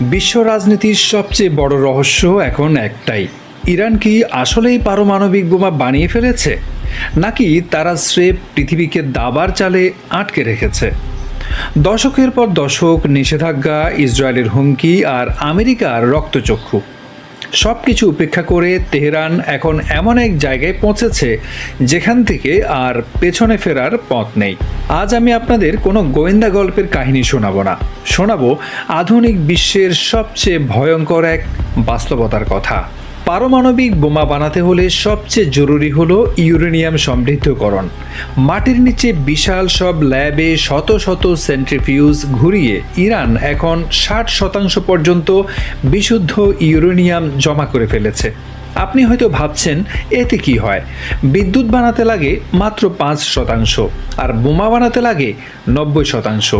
বিশ্ব রাজনীতির সবচেয়ে বড় রহস্য এখন একটাই, ইরান কি আসলেই পারমাণবিক বোমা বানিয়ে ফেলেছে, নাকি তারা স্রেফ পৃথিবীকে দাবার চালে আটকে রেখেছে। দশকের পর দশক নিষেধাজ্ঞা, ইসরায়েলের হুমকি আর আমেরিকার রক্তচক্ষু সব কিছু উপেক্ষা করে তেহরান এখন এমন এক জায়গায় পৌঁছেছে যেখান থেকে আর পেছনে ফেরার পথ নেই। আজ আমি আপনাদের কোনো গোয়েন্দা গল্পের কাহিনী শোনাবো না, শোনাবো আধুনিক বিশ্বের সবচেয়ে ভয়ঙ্কর এক বাস্তবতার কথা। পারমাণবিক বোমা বানাতে হলে সবচেয়ে জরুরি হলো ইউরেনিয়াম সমৃদ্ধকরণ। মাটির নিচে বিশাল সব ল্যাবে শত শত সেন্ট্রিফিউজ ঘুরিয়ে ইরান এখন 60% পর্যন্ত বিশুদ্ধ ইউরেনিয়াম জমা করে ফেলেছে। আপনি হয়তো ভাবছেন এতে কি হয়, বিদ্যুৎ বানাতে লাগে মাত্র 5% আর বোমা বানাতে লাগে 90%।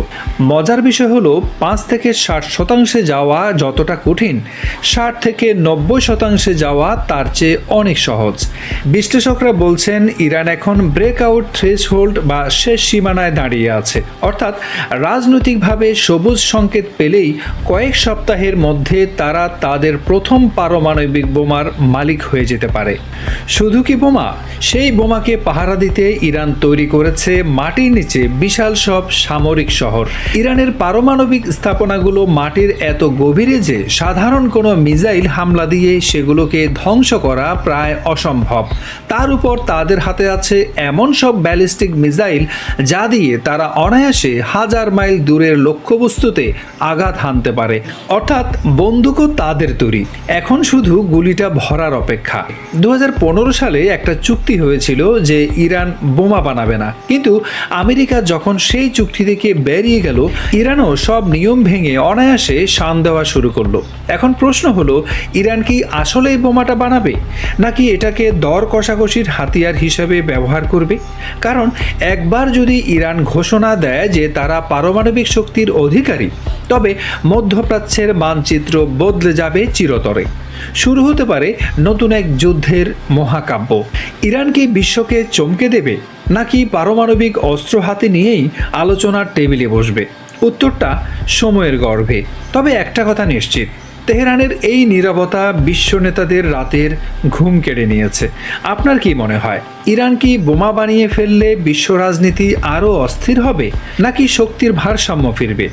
মজার বিষয় হলো 5 থেকে 60% যাওয়া যতটা কঠিন, 60 থেকে 90% যাওয়া তার চেয়ে অনেক সহজ। বিশ্লেষকরা বলছেন ইরান এখন ব্রেকআউট থ্রেশহোল্ড বা শেষ সীমানায় দাঁড়িয়ে আছে, অর্থাৎ রাজনৈতিকভাবে সবুজ সংকেত পেলেই কয়েক সপ্তাহের মধ্যে তারা তাদের প্রথম পারমাণবিক বোমার মালিক হয়ে যেতে পারে। শুধু কি বোমা, সেই বোমাকে পাহারা দিতে ইরান তৈরি করেছে মাটির নিচে বিশাল সব সামরিক শহর। ইরানের পারমাণবিক স্থাপনাগুলো মাটির এত গভীরে যে সাধারণ কোনো মিসাইল হামলা দিয়ে সেগুলোকে ধ্বংস করা প্রায় অসম্ভব। তার উপর তাদের হাতে আছে এমন সব ব্যালিস্টিক মিসাইল যা দিয়ে তারা অনায়াসে 1000 মাইল দূরের লক্ষ্যবস্তুতে আঘাত হানতে পারে, অর্থাৎ বন্দুকও তাদের তৈরি, এখন শুধু গুলিটা ভরার অপেক্ষা। 2015 সালে একটা চুক্তি হয়েছিল যে ইরান বোমা বানাবে না, কিন্তু আমেরিকা যখন সেই চুক্তি থেকে বেরিয়ে গেল, ইরানও সব নিয়ম ভেঙে অনায়াসে শান দেওয়া শুরু করলো। এখন প্রশ্ন হলো, ইরান কি আসলেই বোমাটা বানাবে, নাকি এটাকে দর কষাকষির হাতিয়ার হিসেবে ব্যবহার করবে? কারণ একবার যদি ইরান ঘোষণা দেয় যে তারা পারমাণবিক শক্তির অধিকারী, তবে মধ্যপ্রাচ্যের মানচিত্র বদলে যাবে চিরতরে। শুরু হতে পারে নতুন এক যুদ্ধের মহাকাব্য। ইরান কি বিশ্বকে চমকে দেবে, নাকি পারমাণবিক অস্ত্র হাতে নিয়েই আলোচনার টেবিলে বসবে? উত্তরটা সময়ের গর্ভে। তবে একটা কথা নিশ্চিত, তেহরানের এই নীরবতা বিশ্ব নেতাদের রাতের ঘুম কেড়ে নিয়েছে। আপনার কি মনে হয়, ইরান কি বোমা বানিয়ে ফেললে বিশ্ব রাজনীতি আরও অস্থির হবে, নাকি শক্তির ভারসাম্য ফিরবে?